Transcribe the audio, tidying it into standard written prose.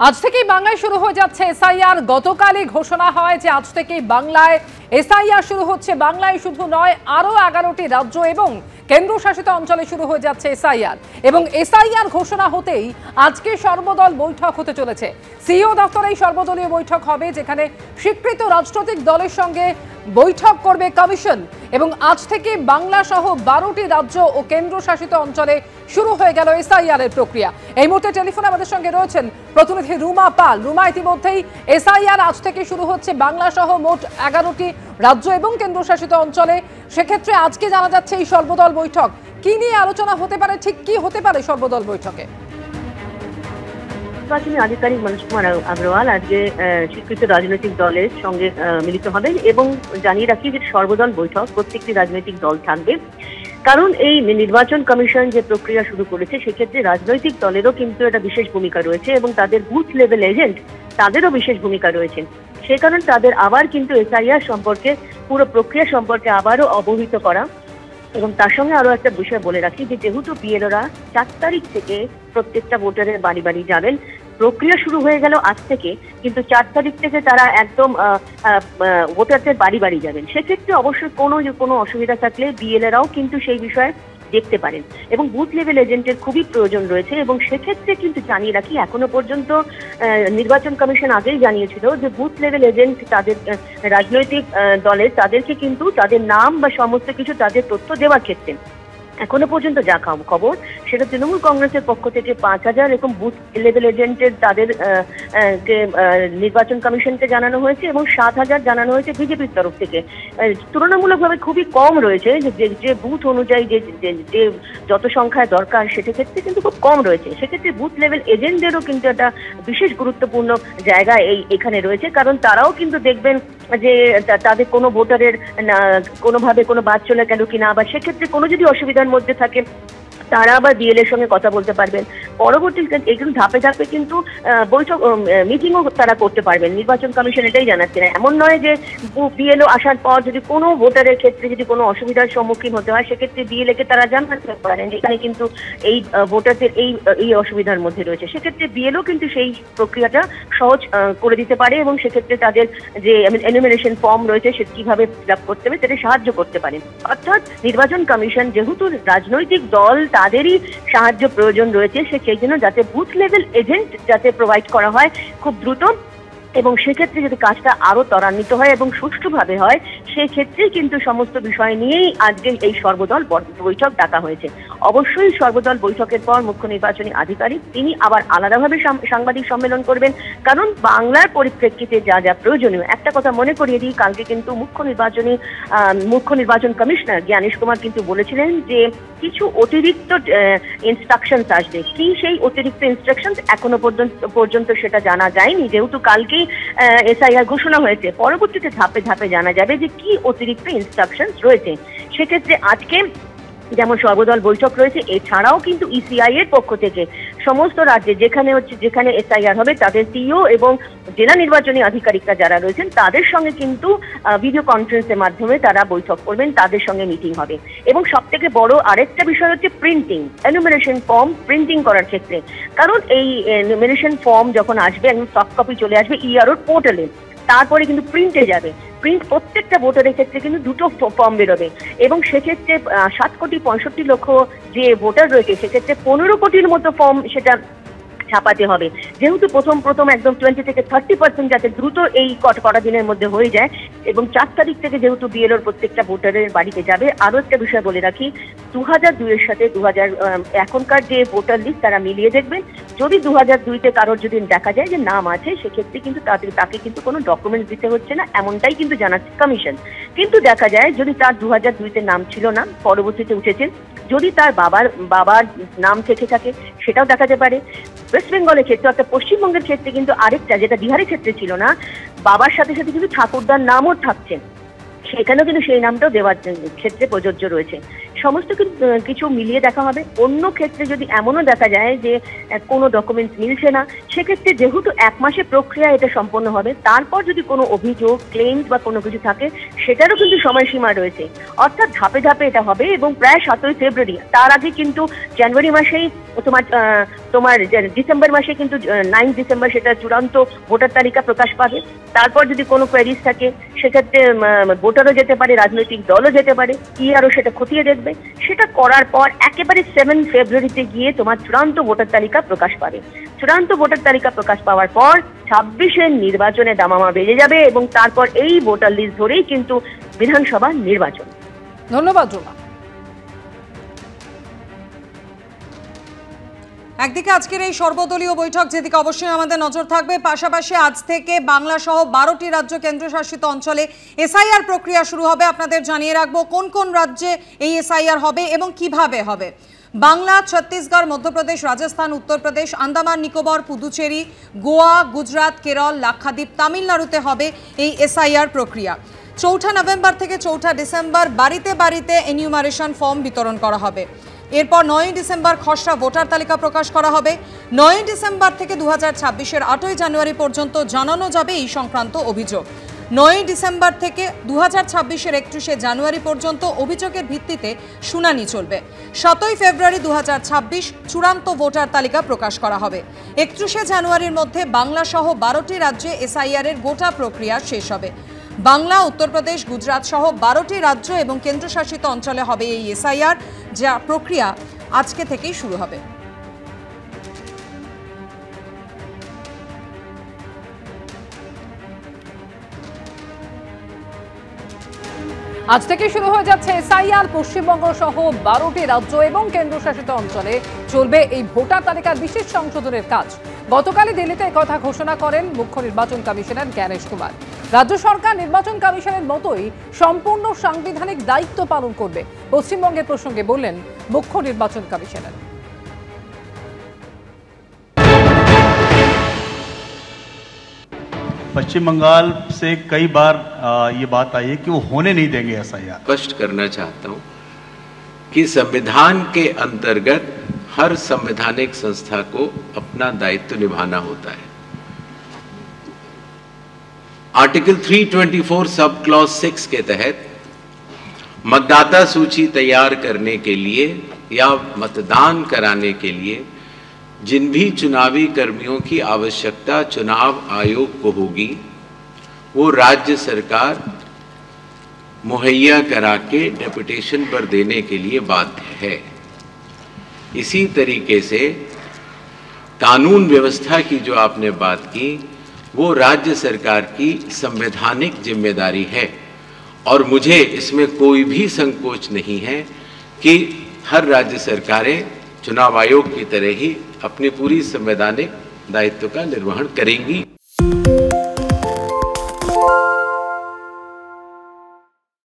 আজ থেকেই বাংলায় শুরু হয়ে যাচ্ছে এসআইআর। গতকালই ঘোষণা হয় যে আজ থেকেই বাংলায় এসআইআর শুরু হচ্ছে। বাংলায় শুধু নয়, আরো 11টি রাজ্য এবং কেন্দ্রশাসিত অঞ্চলে শুরু হয়ে যাচ্ছে এসআইআর। এবং এসআইআর ঘোষণা হতেই আজকে সর্বদল বৈঠক হতে চলেছে। সিইও দপ্তরে এই সর্বদলীয় বৈঠক হবে, যেখানে স্বীকৃত রাজনৈতিক দলের সঙ্গে বৈঠক করবে কমিশন। এবং আজ থেকে বাংলা সহ 12টি রাজ্য ও কেন্দ্রশাসিত অঞ্চলে শুরু হয়ে গেল এসআইআর এর প্রক্রিয়া। এই মুহূর্তে টেলিফোনে আমাদের সঙ্গে রয়েছেন প্রতিনিধি রুমা পাল। রুমা, ইতিমধ্যেই এসআইআর আজ থেকে শুরু হচ্ছে বাংলা সহ মোট 11টি রাজ্য এবং কেন্দ্রশাসিত অঞ্চলে। সেক্ষেত্রে আজকে জানা যাচ্ছে এই সর্বদল বৈঠক কি নিয়ে আলোচনা হতে পারে, ঠিক কি হতে পারে সর্বদল বৈঠকে? নির্বাচনী আধিকারিক মনোজ কুমার আগরওয়াল আজকে স্বীকৃত রাজনৈতিক দলের সঙ্গে মিলিত হবেন এবং জানিয়ে রাখি যে সর্বদল বৈঠক প্রত্যেকটি রাজনৈতিক দল থাকবে। কারণ এই নির্বাচন কমিশন যে প্রক্রিয়া শুরু করেছে সেক্ষেত্রে রাজনৈতিক দলেরও কিন্তু একটা বিশেষ ভূমিকা রয়েছে এবং তাদের বুথ লেভেল এজেন্ট তাদেরও বিশেষ ভূমিকা রয়েছে। সে কারণে তাদের আবার কিন্তু এসআইআর সম্পর্কে পুরো প্রক্রিয়া সম্পর্কে আবারও অবহিত করা। এবং তার সঙ্গে আরো একটা বিষয় বলে রাখি যে যেহেতু বিএলওরা 4 তারিখ থেকে প্রত্যেকটা ভোটারের বাড়ি বাড়ি যাবেন, প্রক্রিয়া শুরু হয়ে গেল আজ থেকে, কিন্তু 4 তারিখ থেকে তারা একদম ভোটারদের বাড়ি বাড়ি যাবেন। সেক্ষেত্রে অবশ্যই কোনো অসুবিধা থাকলে বিএলএরাও কিন্তু সেই বিষয়ে দেখতে পারেন এবং বুথ লেভেল এজেন্টের খুবই প্রয়োজন রয়েছে। এবং সেক্ষেত্রে কিন্তু জানিয়ে রাখি এখনো পর্যন্ত নির্বাচন কমিশন আগেই জানিয়েছিল যে বুথ লেভেল এজেন্ট তাদের রাজনৈতিক দলের তাদেরকে কিন্তু তাদের নাম বা সমস্ত কিছু তাদের তথ্য দেওয়ার ক্ষেত্রে এখনো পর্যন্ত যা খবর সেটা তৃণমূল কংগ্রেসের পক্ষ থেকে 5000 এরকম বুথ লেভেল এজেন্টের তাদের নির্বাচন কমিশনকে জানানো হয়েছে এবং 7000 জানানো হয়েছে বিজেপির তরফ থেকে। তুলনামূলকভাবে খুবই কম রয়েছে, যে বুথ অনুযায়ী যে যত সংখ্যায় দরকার সেটা ক্ষেত্রে কিন্তু খুব কম রয়েছে। সেক্ষেত্রে বুথ লেভেল এজেন্টদেরও কিন্তু একটা বিশেষ গুরুত্বপূর্ণ জায়গা এখানে রয়েছে, কারণ তারাও কিন্তু দেখবেন যে তাদের কোনো ভোটারের কোনোভাবে কোনো বাদ চলে গেল কিনা, বা সেক্ষেত্রে কোনো যদি অসুবিধার মধ্যে থাকে তারা আবার বিএলএর সঙ্গে কথা বলতে পারবেন। পরবর্তীতে এগুলো ধাপে ধাপে কিন্তু বৈঠক মিটিংও তারা করতে পারবেন। নির্বাচন কমিশন এটাই জানাচ্ছে না, এমন নয় যে বিএলও আসার পর যদি কোনো ভোটারের ক্ষেত্রে যদি কোনো অসুবিধার সম্মুখীন হতে হয় সেক্ষেত্রে বিএলএ কে তারা জানাতে পারেন এখানে কিন্তু এই ভোটারদের এই অসুবিধার মধ্যে রয়েছে। সেক্ষেত্রে বিএলও কিন্তু সেই প্রক্রিয়াটা সহজ করে দিতে পারে এবং সেক্ষেত্রে তাদের যে এনুমারেশন ফর্ম রয়েছে সেটা কিভাবে ফিল আপ করতে হবে সেটা সাহায্য করতে পারে। অর্থাৎ নির্বাচন কমিশন যেহেতু রাজনৈতিক দল তাদেরই সাহায্য প্রয়োজন রয়েছে, সেই জন্য যাতে বুথ লেভেল এজেন্ট যাতে প্রোভাইড করা হয় খুব দ্রুত এবং সেক্ষেত্রে যদি কাজটা আরো ত্বরান্বিত হয় এবং সুষ্ঠুভাবে হয় সেক্ষেত্রেই কিন্তু সমস্ত বিষয় নিয়েই আজকে এই সর্বদল বৈঠক ডাকা হয়েছে। অবশ্যই সর্বদল বৈঠকের পর মুখ্য নির্বাচনী আধিকারিক তিনি আবার আলাদাভাবে সাংবাদিক সম্মেলন করবেন, কারণ বাংলার পরিপ্রেক্ষিতে যা যা প্রয়োজনীয়। একটা কথা মনে করিয়ে দিই, কালকে কিন্তু মুখ্য নির্বাচন কমিশনার জ্ঞানেশ কুমার কিন্তু বলেছিলেন যে কিছু অতিরিক্ত ইনস্ট্রাকশনস আসবে। কি সেই অতিরিক্ত ইনস্ট্রাকশনস এখনো পর্যন্ত সেটা জানা যায়নি, যেহেতু কালকেই এসআইআর ঘোষণা হয়েছে। পরবর্তীতে ধাপে ধাপে জানা যাবে যে কি অতিরিক্ত ইনস্ট্রাকশনস রয়েছে। সেক্ষেত্রে আজকে যেমন সর্বদল বৈঠক রয়েছে, এছাড়াও কিন্তু ইসিআই এর পক্ষ থেকে সমস্ত রাজ্যে যেখানে এসআইআর হবে তাদের সিইও এবং জেলা নির্বাচনী আধিকারিকরা যারা রয়েছেন তাদের সঙ্গে কিন্তু ভিডিও কনফারেন্সের মাধ্যমে তারা বৈঠক করবেন, তাদের সঙ্গে মিটিং হবে। এবং সব থেকে বড় আরেকটা বিষয় হচ্ছে প্রিন্টিং, এনুমারেশন ফর্ম প্রিন্টিং করার ক্ষেত্রে। কারণ এই এনুমারেশন ফর্ম যখন আসবে একদম সফট কপি চলে আসবে ইআরও পোর্টালে, তারপরে কিন্তু প্রিন্টে যাবে। প্রিন্ট প্রত্যেকটা ভোটারের ক্ষেত্রে কিন্তু 2টো ফর্ম বেরোবে এবং সেক্ষেত্রে 7,65,00,000 যে ভোটার রয়েছে সেক্ষেত্রে 15 কোটির মতো ফর্ম সেটা ছাপাতে হবে। যেহেতু প্রথম একদম 20 থেকে 30% যাতে দ্রুত এই কটা দিনের মধ্যে হয়ে যায় এবং 4 তারিখ থেকে যেহেতু বিএলওর প্রত্যেকটা ভোটারের বাড়িতে যাবে। আরো একটা বিষয় বলে রাখি, 2002 এর সাথে 2000 এখনকার যে ভোটার লিস্ট তারা মিলিয়ে দেখবেন। যদি 2002-তে কারোর যদি দেখা যায় যে নাম আছে সেক্ষেত্রে কিন্তু তাকে কিন্তু কোনো ডকুমেন্ট দিতে হচ্ছে না, এমনটাই কিন্তু জানাচ্ছে কমিশন। কিন্তু দেখা যায় যদি তার 2002-তে নাম ছিল না, পরবর্তীতে উঠেছে, যদি তার বাবার নাম থেকে থাকে সেটাও দেখাতে পারে। ওয়েস্ট বেঙ্গলের ক্ষেত্রে অর্থাৎ পশ্চিমবঙ্গের ক্ষেত্রে কিন্তু আরেকটা, যেটা বিহারের ক্ষেত্রে ছিল না, বাবার সাথে সাথে কিন্তু ঠাকুরদার নামও থাকছে, সেখানেও কিন্তু সেই নামটাও দেওয়ার ক্ষেত্রে প্রযোজ্য রয়েছে। সমস্ত কিছু মিলিয়ে দেখা হবে। অন্য ক্ষেত্রে যদি এমনও দেখা যায় যে কোনো ডকুমেন্টস মিলছে না, সেক্ষেত্রে যেহেতু 1 মাসের প্রক্রিয়া এটা সম্পন্ন হবে, তারপর যদি কোনো অভিযোগ, ক্লেমস বা কোনো কিছু থাকে সেটারও কিন্তু সময়সীমা রয়েছে। অর্থাৎ ধাপে ধাপে এটা হবে এবং প্রায় 7ই ফেব্রুয়ারি, তার আগে কিন্তু জানুয়ারি মাসেই তোমার ডিসেম্বর মাসে কিন্তু 9 ডিসেম্বর সেটা চূড়ান্ত ভোটার তালিকা প্রকাশ পাবে। তারপর যদি কোনো কোয়ারিজ থাকে সেক্ষেত্রে ভোটারও যেতে পারে, রাজনৈতিক দলও যেতে পারে, আরও সেটা খতিয়ে দেখবে। সেটা করার পর একেবারে 7 ফেব্রুয়ারিতে গিয়ে তোমার চূড়ান্ত ভোটার তালিকা প্রকাশ পাবে। চূড়ান্ত ভোটার তালিকা প্রকাশ পাওয়ার পর 26-এর নির্বাচনে দামামা বেজে যাবে এবং তারপর এই ভোটার লিস্ট ধরেই কিন্তু বিধানসভা নির্বাচন। ধন্যবাদ রুমা। একদিকে আজকের এই সর্বদলীয় বৈঠক যেদিকে অবশ্যই আমাদের নজর থাকবে, পাশাপাশি আজ থেকে বাংলা সহ 12টি রাজ্য কেন্দ্রশাসিত অঞ্চলে এসআইআর প্রক্রিয়া শুরু হবে। আপনাদের জানিয়ে রাখবো কোন কোন রাজ্যে এই এসআইআর হবে এবং কিভাবে হবে। বাংলা, ছত্তিশগড়, মধ্যপ্রদেশ, রাজস্থান, উত্তরপ্রদেশ, আন্দামান নিকোবর, পুদুচেরি, গোয়া, গুজরাট, কেরল, লাক্ষাদ্বীপ, তামিলনাড়ুতে হবে এই এসআইআর প্রক্রিয়া। 4 নভেম্বর থেকে 4 ডিসেম্বর বাড়িতে বাড়িতে এনিউমারেশন ফর্ম বিতরণ করা হবে। এরপর 9 ডিসেম্বর খসড়া ভোটার তালিকা প্রকাশ করা হবে। 9 ডিসেম্বর থেকে 2026-এর 8ই জানুয়ারি পর্যন্ত জানানো যাবে এই সংক্রান্ত অভিযোগ। 9 ডিসেম্বর থেকে 2026-এর 31শে জানুয়ারি পর্যন্ত অভিযোগের ভিত্তিতে শুনানি চলবে। 7ই ফেব্রুয়ারি 2026 চূড়ান্ত ভোটার তালিকা প্রকাশ করা হবে। 31শে জানুয়ারির মধ্যে বাংলা সহ 12টি রাজ্যে এসআইআর-এর গোটা প্রক্রিয়া শেষ হবে। বাংলা, উত্তরপ্রদেশ, গুজরাট সহ 12টি রাজ্য এবং কেন্দ্রশাসিত অঞ্চলে হবে এই এসআইআর, যা প্রক্রিয়া আজকে থেকেই শুরু হবে। আজ থেকে শুরু হয়ে যাচ্ছে এসআইআর। পশ্চিমবঙ্গ সহ 12টি রাজ্য এবং কেন্দ্রশাসিত অঞ্চলে চলবে এই ভোটার তালিকার বিশেষ সংশোধনের কাজ। গতকালই দিল্লিতে একথা ঘোষণা করেন মুখ্য নির্বাচন কমিশনার জ্ঞানেশ কুমার। রাজ্য সরকার নির্বাচন কমিশনের মতোই সম্পূর্ণ সাংবিধানিক দায়িত্ব পালন করবে। পশ্চিমবঙ্গের প্রসঙ্গে বললেন মুখ্য নির্বাচন কমিশনার। पश्चिम बंगाल से कई बार ये बात आई है कि वो होने नहीं देंगे एसआईआर। स्पष्ट करना चाहता हूं कि संविधान के अंतर्गत हर संवैधानिक संस्था को अपना दायित्व निभाना होता है। आर्टिकल 324 सब क्लॉज 6 के तहत मतदाता सूची तैयार करने के लिए या मतदान कराने के लिए जिन भी चुनावी कर्मियों की आवश्यकता चुनाव आयोग को होगी, वो राज्य सरकार मुहैया करा के डेपुटेशन पर देने के लिए बाध्य है। इसी तरीके से कानून व्यवस्था की जो आपने बात की, वो राज्य सरकार की संवैधानिक जिम्मेदारी है और मुझे इसमें कोई भी संकोच नहीं है कि हर राज्य सरकारें चुनाव आयोग की तरह ही अपनी पूरी संवैधानिक दायित्व का निर्वहन करेंगी।